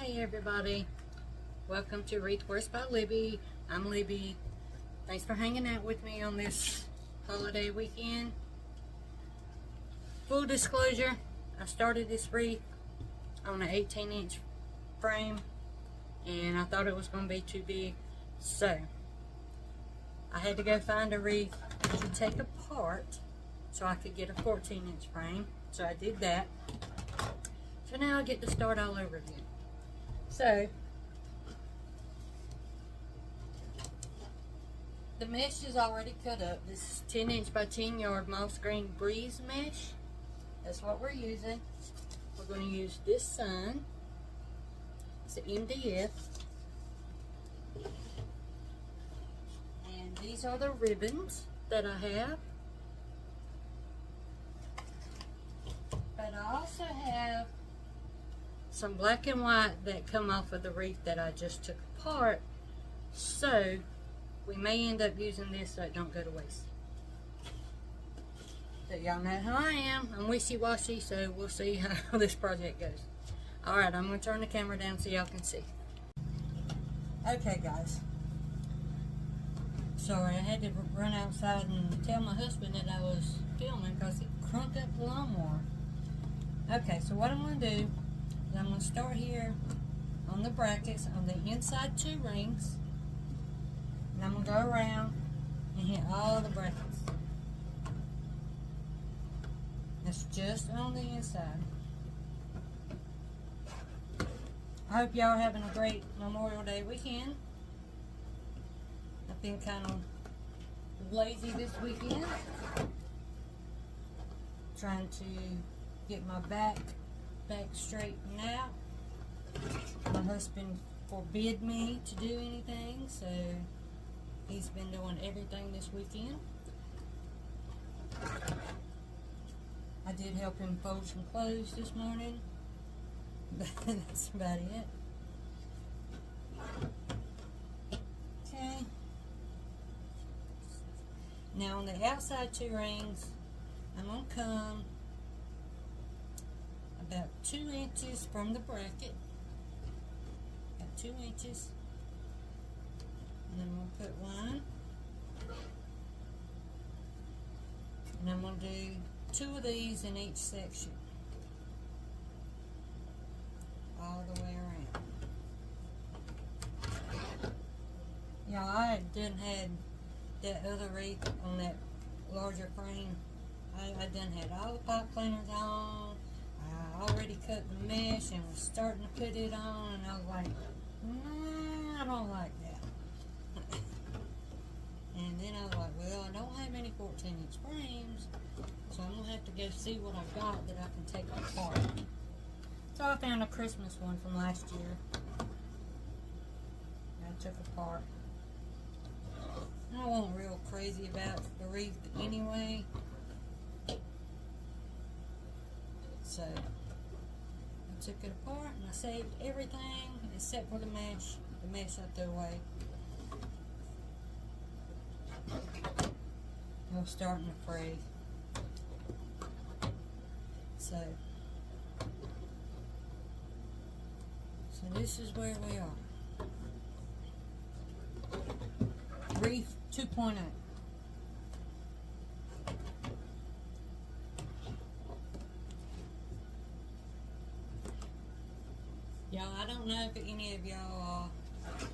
Hey everybody, welcome to Wreaths by Libby. I'm Libby. Thanks for hanging out with me on this holiday weekend. Full disclosure, I started this wreath on an 18-inch frame and I thought it was going to be too big, so I had to go find a wreath to take apart so I could get a 14-inch frame. So I did that. So now I get to start all over again. So the mesh is already cut up. This is 10 inch by 10 yard moss green breeze mesh. That's what we're using. We're going to use this sun. It's an MDF. And these are the ribbons that I have. But I also have some black and white that come off of the wreath that I just took apart, so we may end up using this so it don't go to waste. But y'all know how I am. I'm wishy-washy, so we'll see how this project goes. Alright, I'm going to turn the camera down so y'all can see. Okay guys, sorry I had to run outside and tell my husband that I was filming because he crunked up the lawnmower. Okay, so what I'm going to do, I'm going to start here on the brackets on the inside two rings, and I'm going to go around and hit all the brackets. That's just on the inside. I hope y'all are having a great Memorial Day weekend. I've been kind of lazy this weekend, trying to get my back straightened out. My husband forbid me to do anything, so he's been doing everything this weekend. I did help him fold some clothes this morning, but that's about it. Okay. Now on the outside two rings, I'm going to come about 2 inches from the bracket, about 2 inches, and then we'll put one, and I'm going to do 2 of these in each section, all the way around. Y'all, I done had that other wreath on that larger frame. I done had all the pipe cleaners on. I already cut the mesh and was starting to put it on, and I was like, nah, I don't like that. And then I was like, well, I don't have any 14-inch frames, so I'm going to have to go see what I've got that I can take apart. So I found a Christmas one from last year that I took apart. I wasn't real crazy about the wreath anyway, so I took it apart and I saved everything except for the mesh. The mesh I threw away. It was starting to fray. So this is where we are. Wreath 2.0. Y'all, I don't know if any of y'all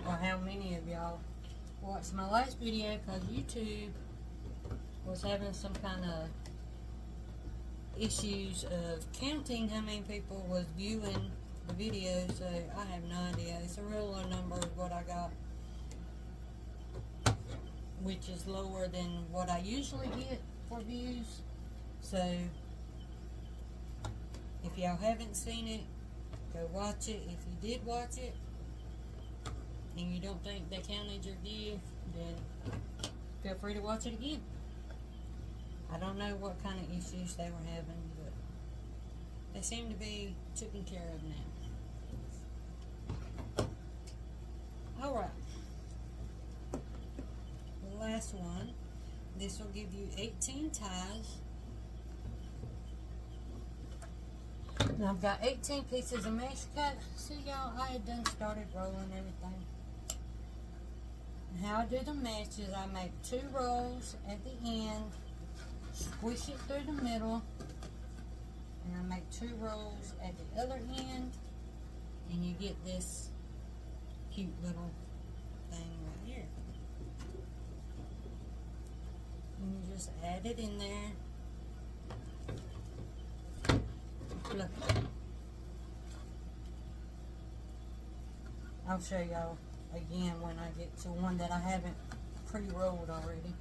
or how many of y'all watched my last video, because YouTube was having some kind of issues of counting how many people was viewing the video, so I have no idea. It's a real low number of what I got, which is lower than what I usually get for views. So if y'all haven't seen it, go watch it. If you did watch it and you don't think they counted your view, then feel free to watch it again. I don't know what kind of issues they were having, but they seem to be taken care of now. Alright, the last one. This will give you 18 ties. Now I've got 18 pieces of mesh cut. See y'all, I had done started rolling everything. And how I do the mesh is I make 2 rolls at the end, squish it through the middle, and I make 2 rolls at the other end, and you get this cute little thing right here. And you just add it in there. Look. I'll show y'all again when I get to one that I haven't pre-rolled already.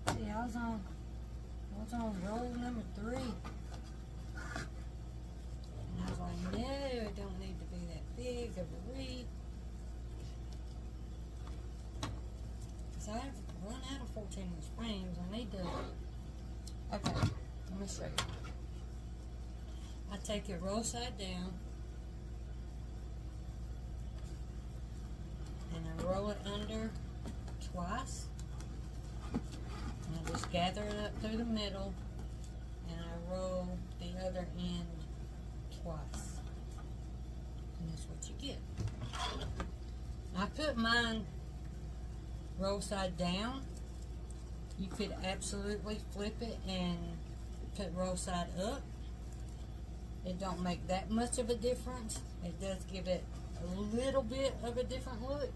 See, I was on roll number 3. And I was like, no, it don't need to be that big of a wreath. So I've run out of 14-inch frames. I need to, okay, let me show you. I take it roll side down, and I roll it under twice, and I just gather it up through the middle, and I roll the other end twice, and that's what you get. I put mine roll side down. You could absolutely flip it and put roll side up. It don't make that much of a difference. It does give it a little bit of a different look,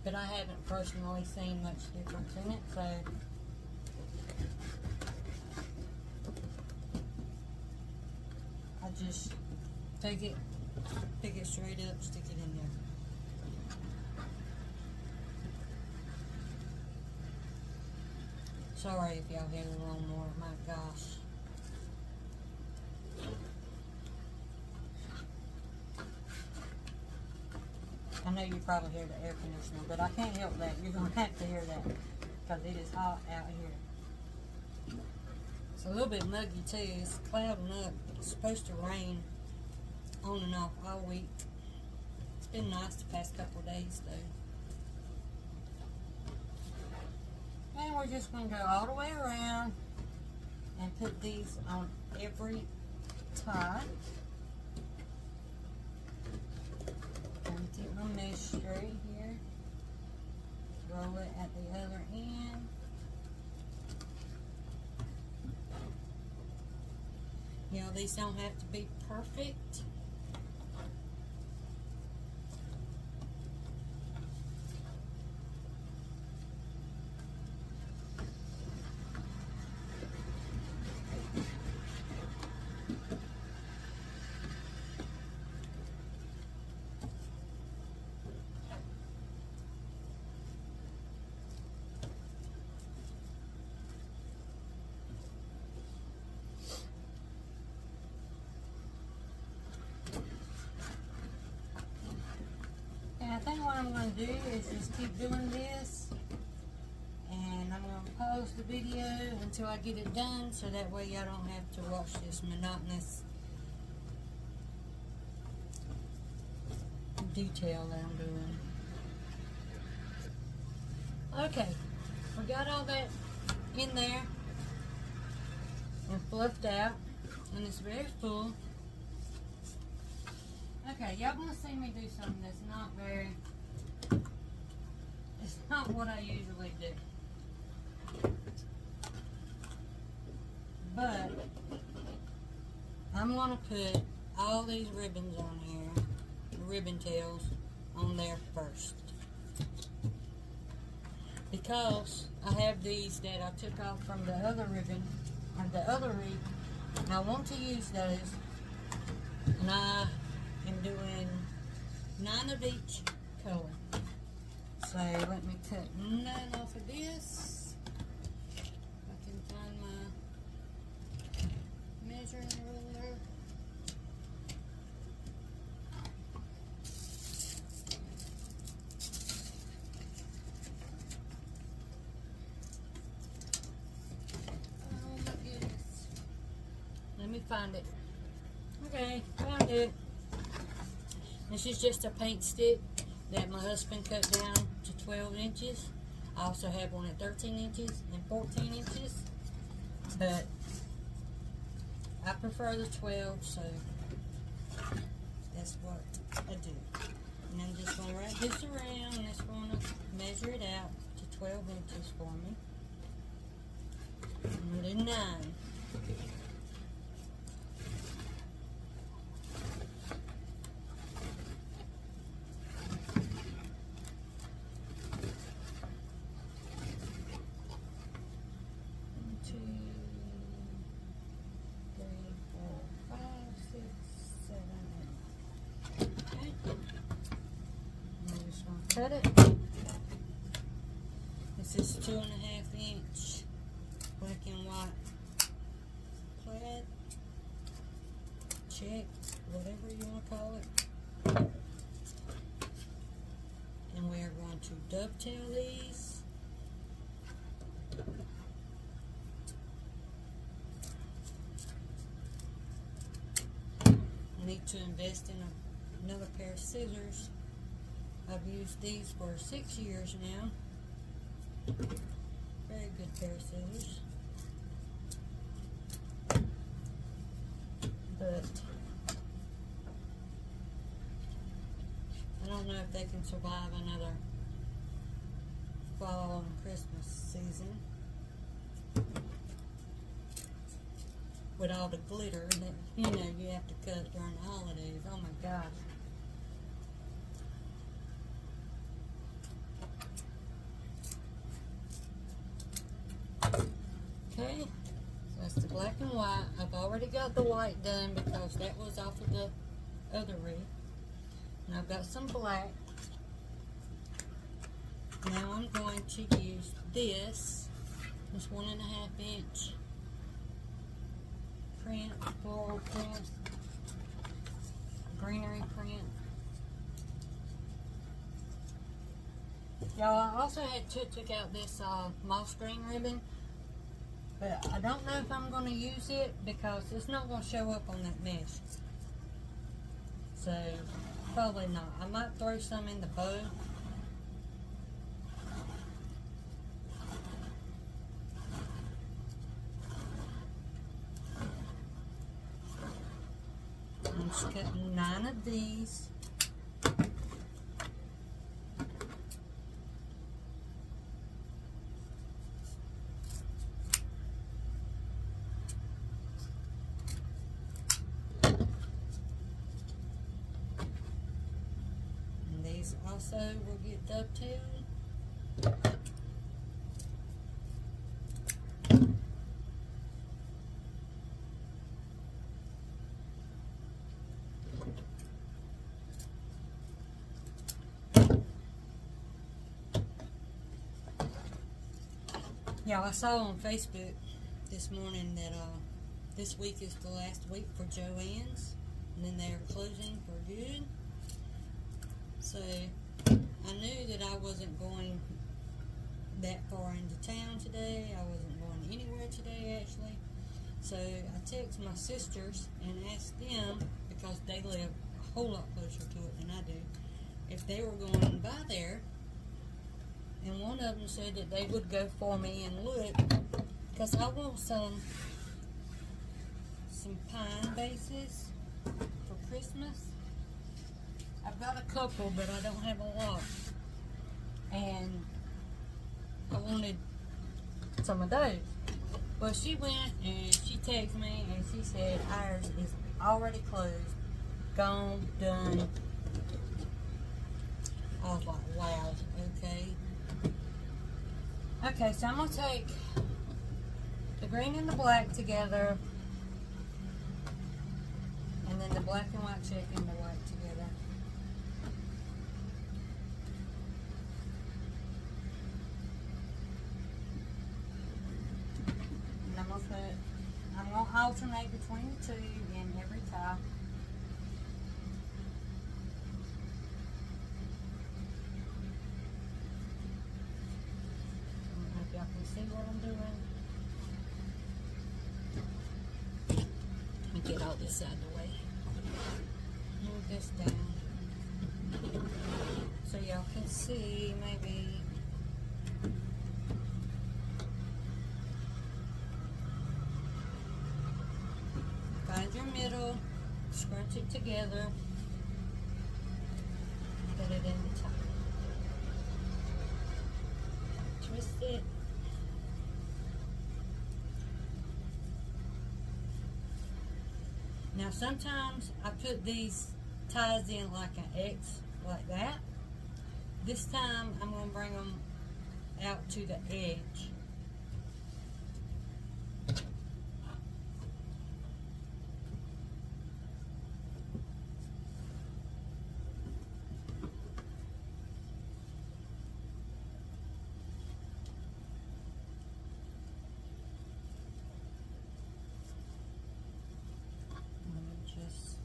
but I haven't personally seen much difference in it, so I just take it, pick it straight up, stick it in there. Sorry if y'all hear the lawnmower, my gosh. I know you probably hear the air conditioner, but I can't help that. You're going to have to hear that because it is hot out here. It's a little bit muggy too. It's clouding up. It's supposed to rain on and off all week. It's been nice the past couple of days though. And we're just going to go all the way around and put these on every tie. I'm going to take my mesh straight here, roll it at the other end. You know, these don't have to be perfect. I think what I'm going to do is just keep doing this, and I'm going to pause the video until I get it done, so that way y'all don't have to watch this monotonous detail that I'm doing. Okay, we got all that in there and fluffed out, and it's very full. Okay, y'all gonna see me do something that's not very, it's not what I usually do. But, I'm gonna put all these ribbons on here, the ribbon tails, on there first. Because I have these that I took off from the other ribbon, and the other wreath, and I want to use those, and I am doing 9 of each color. So let me cut none off of this. I can find my measuring ruler. Oh my goodness. Let me find it. Okay, found it. This is just a paint stick. that my husband cut down to 12 inches. I also have one at 13 inches and 14 inches, but I prefer the 12, so that's what I do. And I'm just going to wrap this around, and it's going to measure it out to 12 inches for me. I'm going to do 9. Cut it. This is 2.5 inch black and white plaid, check, whatever you want to call it. And we are going to dovetail these. I need to invest in another pair of scissors. I've used these for 6 years now. Very good pair of scissors. But I don't know if they can survive another fall and Christmas season with all the glitter that you have to cut during the holidays. Oh my gosh. Okay, so that's the black and white. I've already got the white done because that was off of the other wreath. And I've got some black. Now I'm going to use this 1.5 inch print, floral print, greenery print. Y'all, I also had took out this moss green ribbon. But I don't know if I'm going to use it because it's not going to show up on that mesh. So, probably not. I might throw some in the bow. I'm just cutting 9 of these. Also will get dovetailed. Y'all, I saw on Facebook this morning that this week is the last week for Joann's, and then they're closing for good. So I knew that I wasn't going that far into town today. I wasn't going anywhere today, actually. So I texted my sisters and asked them, because they live a whole lot closer to it than I do, if they were going by there. And one of them said that they would go for me and look, because I want some pine bases for Christmas. I've got a couple, but I don't have a lot. And I wanted some of those. Well, she went and she texted me and she said ours is already closed, gone, done. I was like, wow, okay. Okay, so I'm going to take the green and the black together, and then the black and white check and the white together. And I'm going to alternate between the two in every tie. Y'all can see what I'm doing. Let me get all this out of the way. Move this down. so y'all can see maybe. Find your middle, scrunch it together, put it in the top. Twist it. Now sometimes I put these ties in like an X, like that. This time I'm going to bring them out to the edge. Just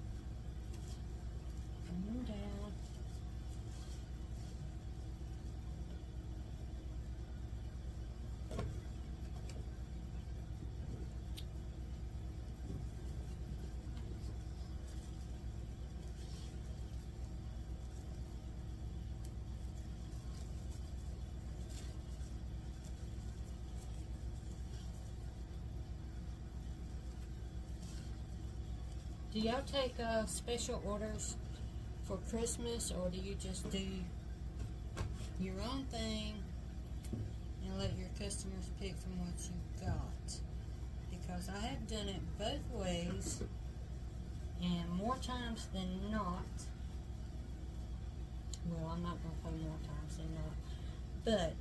bring them down. Do y'all take special orders for Christmas, or do you just do your own thing and let your customers pick from what you got? Because I have done it both ways, and more times than not, well, I'm not going to say more times than not, but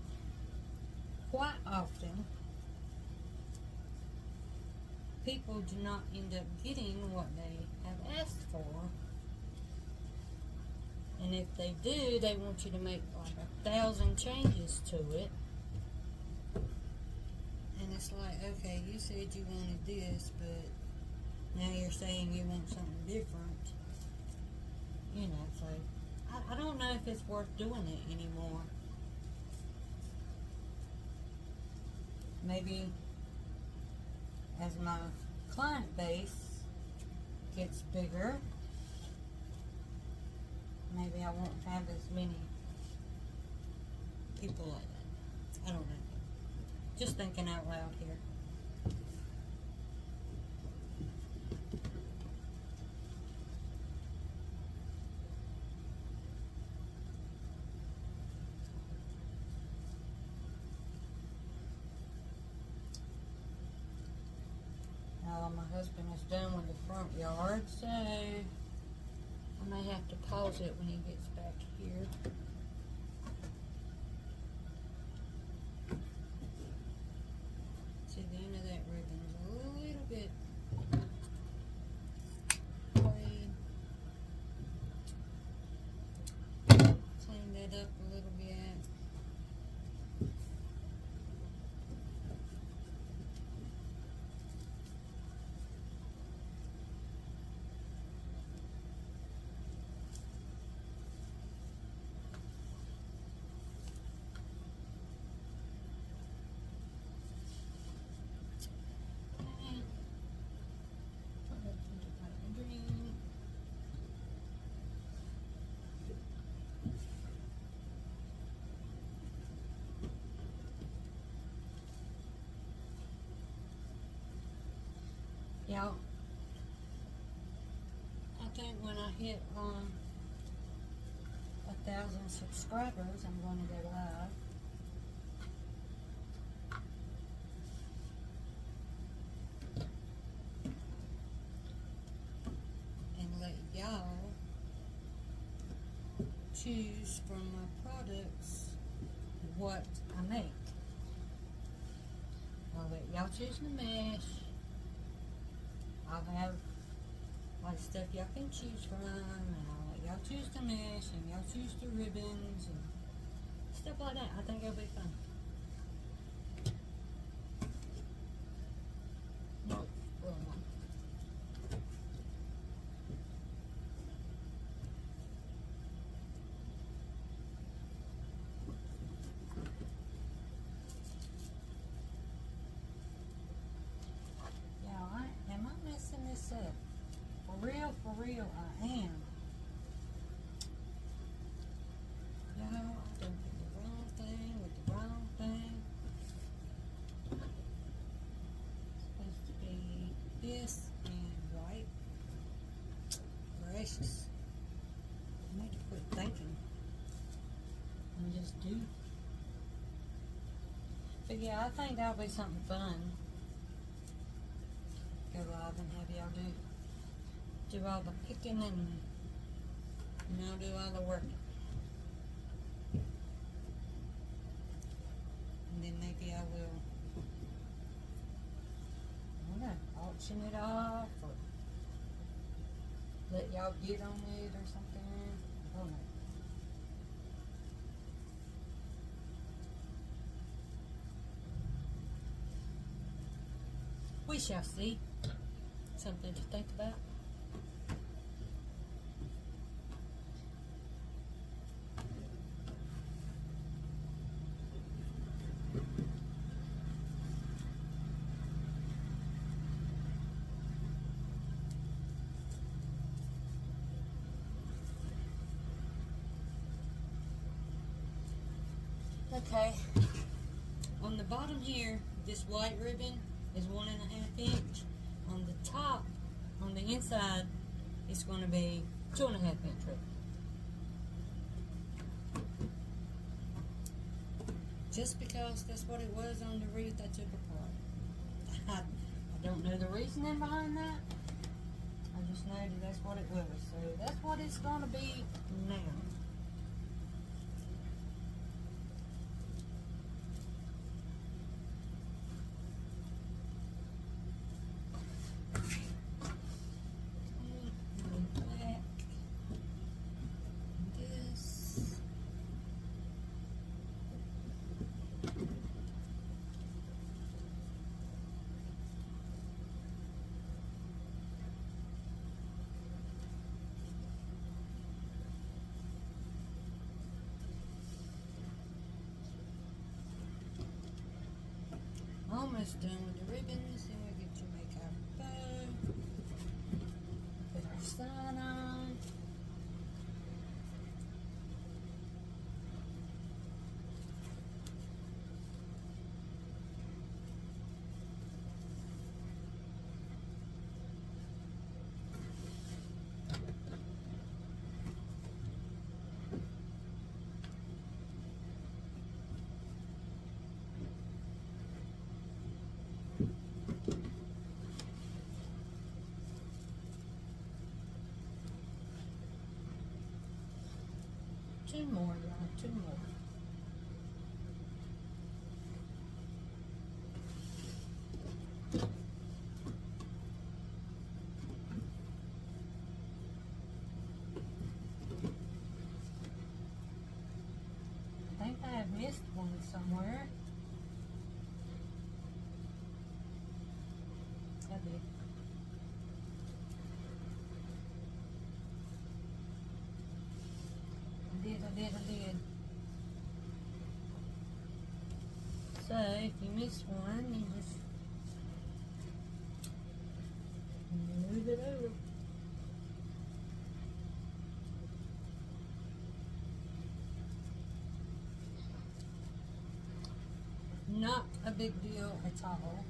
quite often, people do not end up getting what they have asked for. And if they do, they want you to make like 1,000 changes to it. And it's like, okay, you said you wanted this, but now you're saying you want something different. You know, so I don't know if it's worth doing it anymore. Maybe as my client base gets bigger, maybe I won't have as many people like that. I don't know. Just thinking out loud here. Now my husband is done with the front yard, so I may have to pause it when he gets back here. See, the end of that ribbon's a little bit frayed. Clean that up a little bit. Y'all, I think when I hit 1,000 subscribers, I'm going to go live. And let y'all choose from my products what I make. I'll let y'all choose the mesh. I'll have like stuff y'all can choose from, and I'll let y'all choose the mesh, and y'all choose the ribbons, and stuff like that. I think it'll be fun. Nope, wrong one. Am I messing this up? For real, I am. Y'all, and just do. But yeah, I think that'll be something fun. Go live and have y'all do all the picking and I'll do all the work. And then maybe I will, I don't know, auction it off or let y'all get on it or something. I don't know. We shall see. Something to think about. Okay, on the bottom here, this white ribbon is 1.5 inch. On the top, on the inside, it's going to be 2.5 inch ribbon. Just because that's what it was on the wreath I took apart. I don't know the reasoning behind that. I just know that that's what it was. So that's what it's going to be now. Almost done with the ribbons, and we get to make our bow, put our sign on. Two more, y'all, 2 more. I think I have missed one somewhere. I did. I did. So, if you miss one, you just move it over. Not a big deal at all.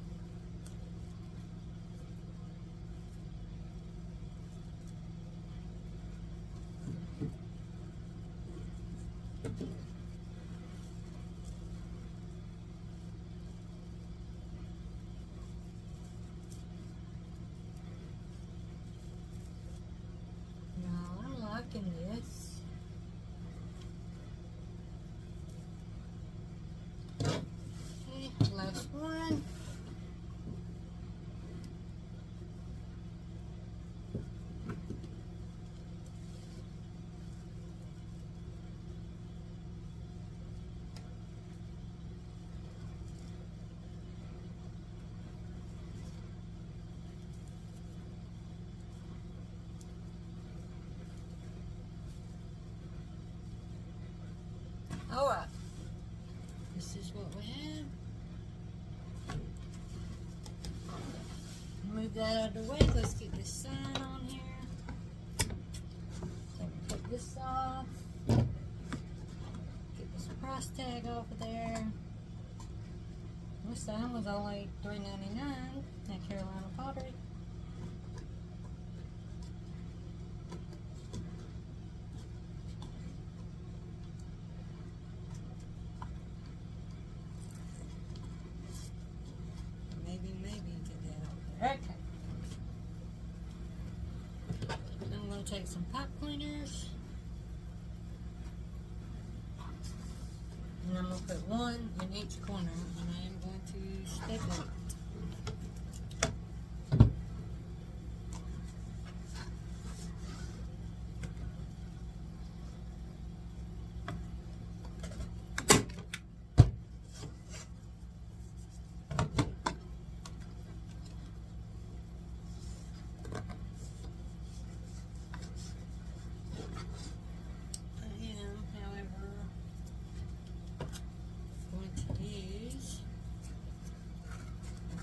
This. Okay, last one. Alright, this is what we have. Move that out of the way. Let's get this sign on here. So put this off. Get this price tag off of there. This sign was only $3.99 at Carolina Pottery. get some pipe cleaners. And I'm going to put one in each corner, and I am going to staple it.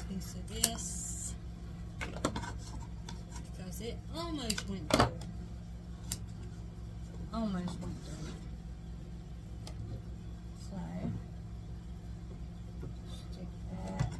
Piece of this because it almost went through. Almost went through. So stick that.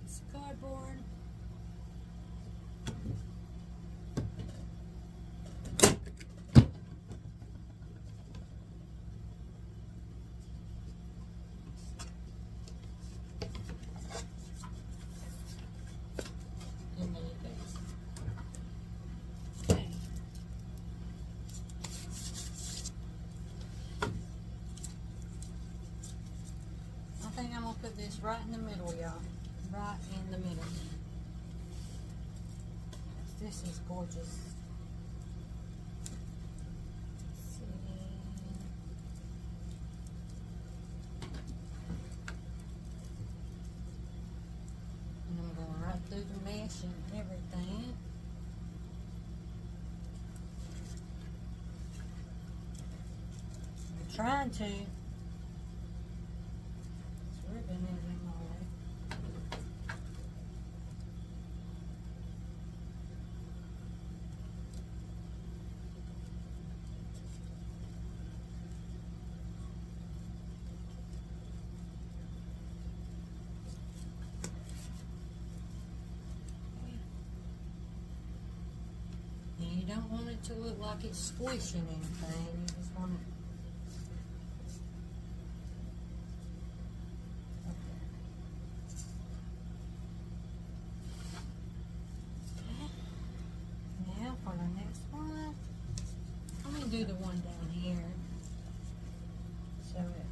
It's cardboard. And there it goes. Okay. I think I'm going to put this right in the middle, y'all. Right in the middle. This is gorgeous. Let's see. And I'm going right through the mesh and everything. I'm trying to. Ribbon is in my way. And you don't want it to look like it's squishing anything. You just want it. Do the one down here so it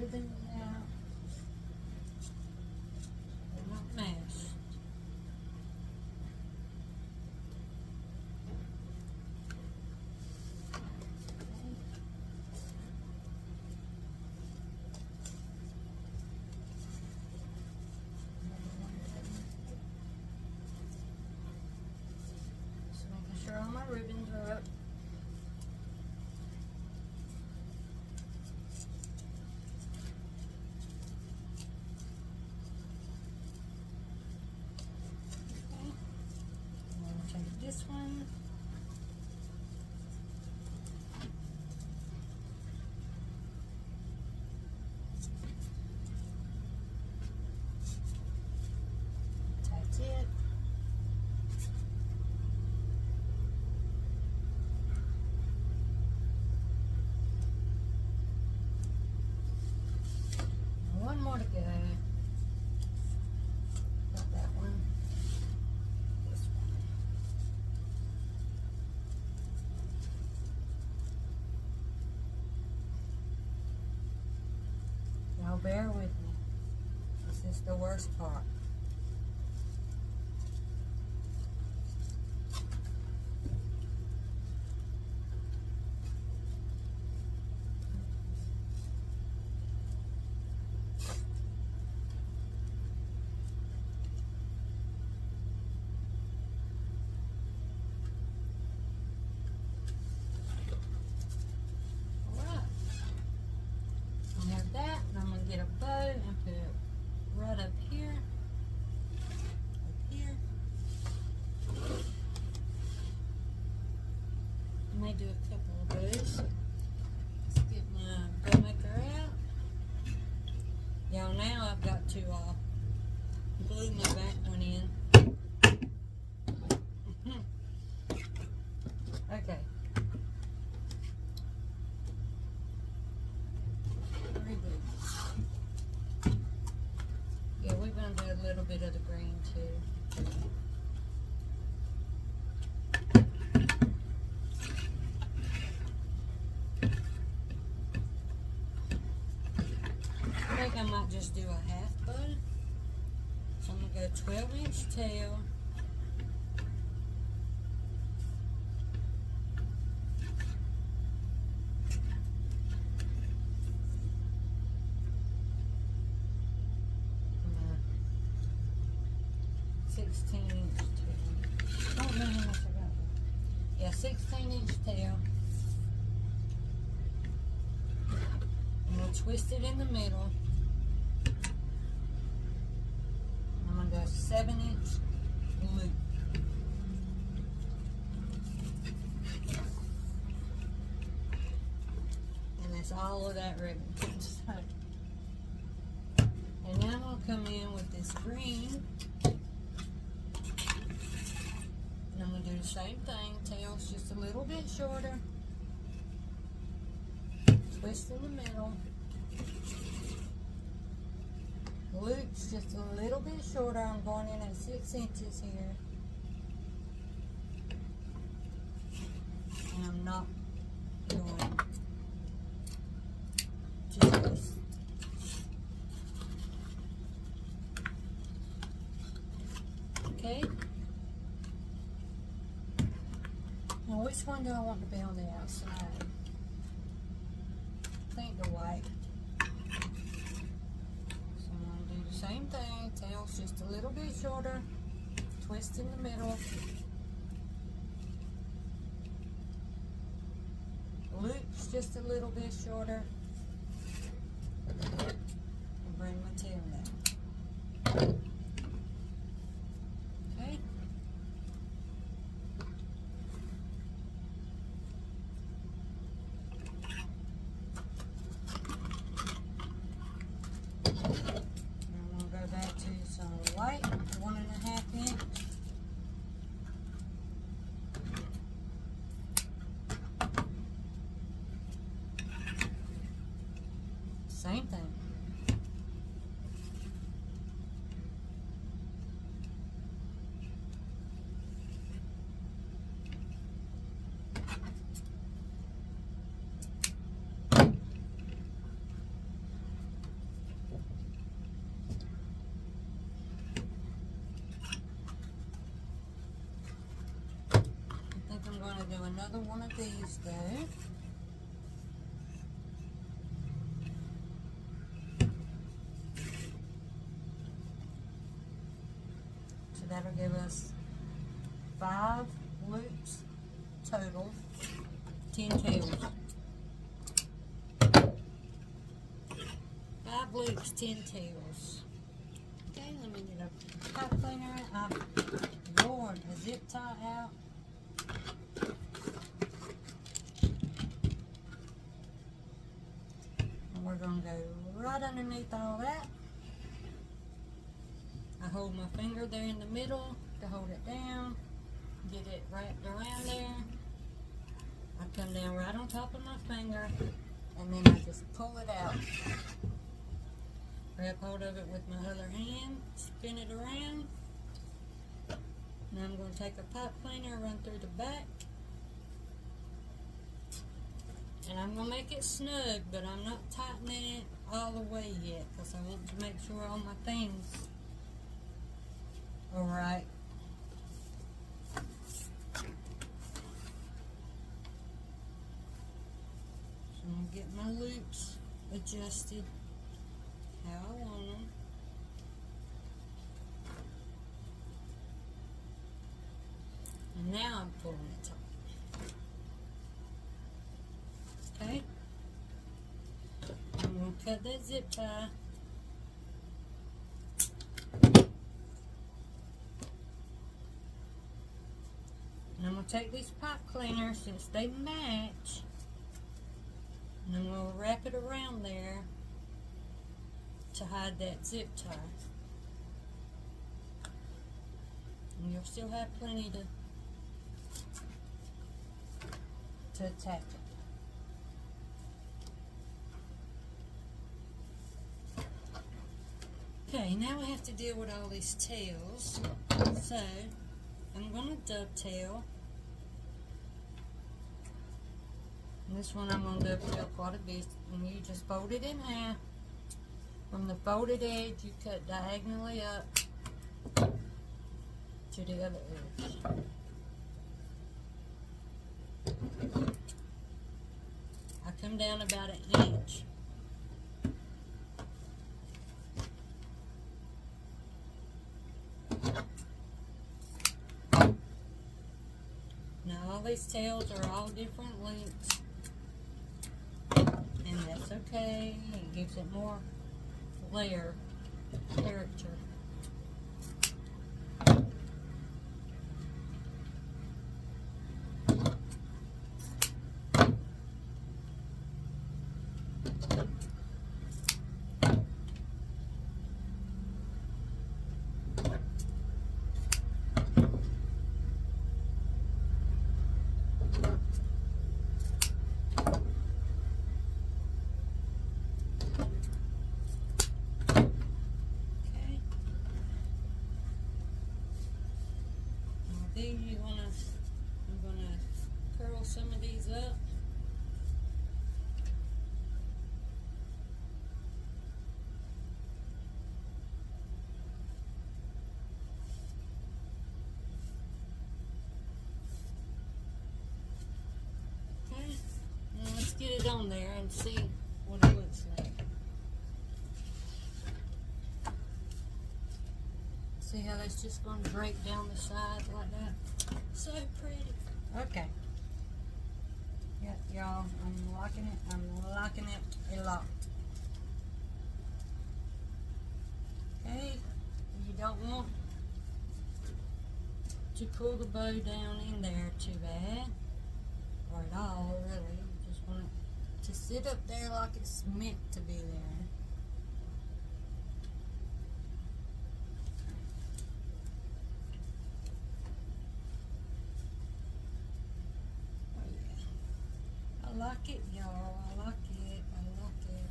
ribbon. Sure, all my ribbons are up. Okay. I'm going to take this one. Attach it. One more to go. Got that one. This one. Y'all bear with me. This is the worst part. Well, now I've got to glue my back one in. Okay. Yeah, we're going to do a little bit of the green too. I think I might just do a half bow. So I'm going to go 12-inch tail. And 16-inch tail. I don't know how much I got. Yeah, 16-inch tail. And we'll twist it in the middle. I'm going to do a 7-inch loop. And that's all of that ribbon. And now I'm going to come in with this green. And I'm going to do the same thing. Tail's just a little bit shorter. Twist in the middle. Loop's just a little bit shorter. I'm going in at 6 inches here. And I'm not going to twist. Okay. Now which one do I want to be on the outside? I think the white. So I'm going to do the same thing. Tail's just a little bit shorter. Twist in the middle. Loop's just a little bit shorter. And bring my tail down. Okay. I'm going to go back to some white, 1.5 inch. Same thing. I'm going to do another one of these though. So that'll give us 5 loops total, 10 tails. 5 loops, 10 tails. Okay, let me get a pipe cleaner. I've worn a zip tie out. We're going to go right underneath all that. I hold my finger there in the middle to hold it down. Get it wrapped around there. I come down right on top of my finger and then I just pull it out. Grab hold of it with my other hand, spin it around. Now I'm going to take a pipe cleaner, run through the back. And I'm going to make it snug, but I'm not tightening it all the way yet because I want to make sure all my things are right. So I'm going to get my loops adjusted how I want them. And now I'm pulling it tight. Okay, I'm going to cut that zip tie. And I'm going to take these pipe cleaners since they match, and I'm going to wrap it around there to hide that zip tie. And you'll still have plenty to attach it. Okay, now we have to deal with all these tails. So, I'm going to dovetail. And this one I'm going to dovetail quite a bit. And you just fold it in half. From the folded edge, you cut diagonally up to the other edge. I come down about an inch. Now all these tails are all different lengths, and that's okay. It gives it more layer character. I'm gonna curl some of these up. Okay, now let's get it on there and see what it looks like. See how that's just going to drape down the sides like that? So pretty. Okay. Yep, y'all, I'm liking it. I'm liking it a lot. Okay, you don't want to pull the bow down in there too bad, or at all, really. You just want it to sit up there like it's meant to be there. I like it, y'all. I like it. I like it.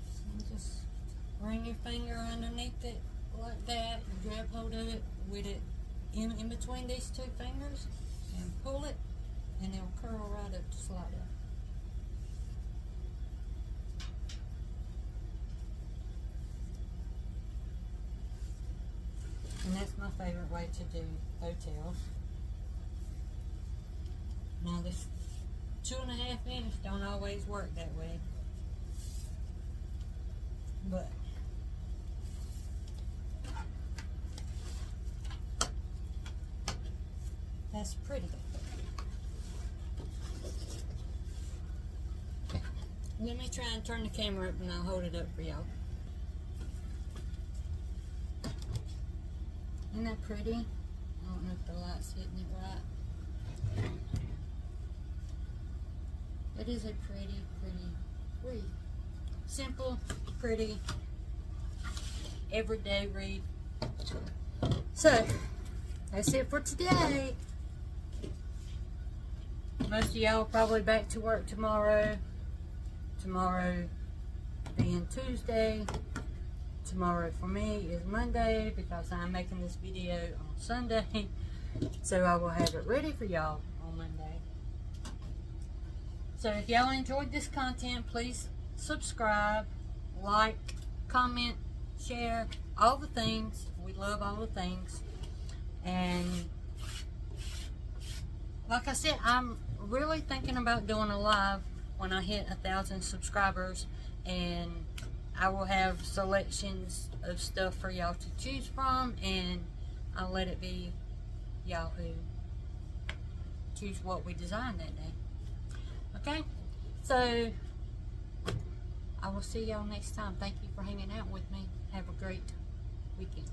So just bring your finger underneath it like that. You grab hold of it with it in between these two fingers and pull it, and it'll curl right up just like that. And that's my favorite way to do hotels. Now this 2.5 inch don't always work that way, but that's pretty. Let me try and turn the camera up and I'll hold it up for y'all. Isn't that pretty? I don't know if the light's hitting it right. It is a pretty, pretty wreath. Simple, pretty, everyday wreath. So, that's it for today. Most of y'all probably back to work tomorrow. Tomorrow being Tuesday. Tomorrow for me is Monday because I'm making this video on Sunday, so I will have it ready for y'all on Monday. So if y'all enjoyed this content, please subscribe, like, comment, share, all the things. We love all the things. And like I said, I'm really thinking about doing a live when I hit 1,000 subscribers, and I will have selections of stuff for y'all to choose from, and I'll let it be y'all who choose what we design that day. Okay? So, I will see y'all next time. Thank you for hanging out with me. Have a great weekend.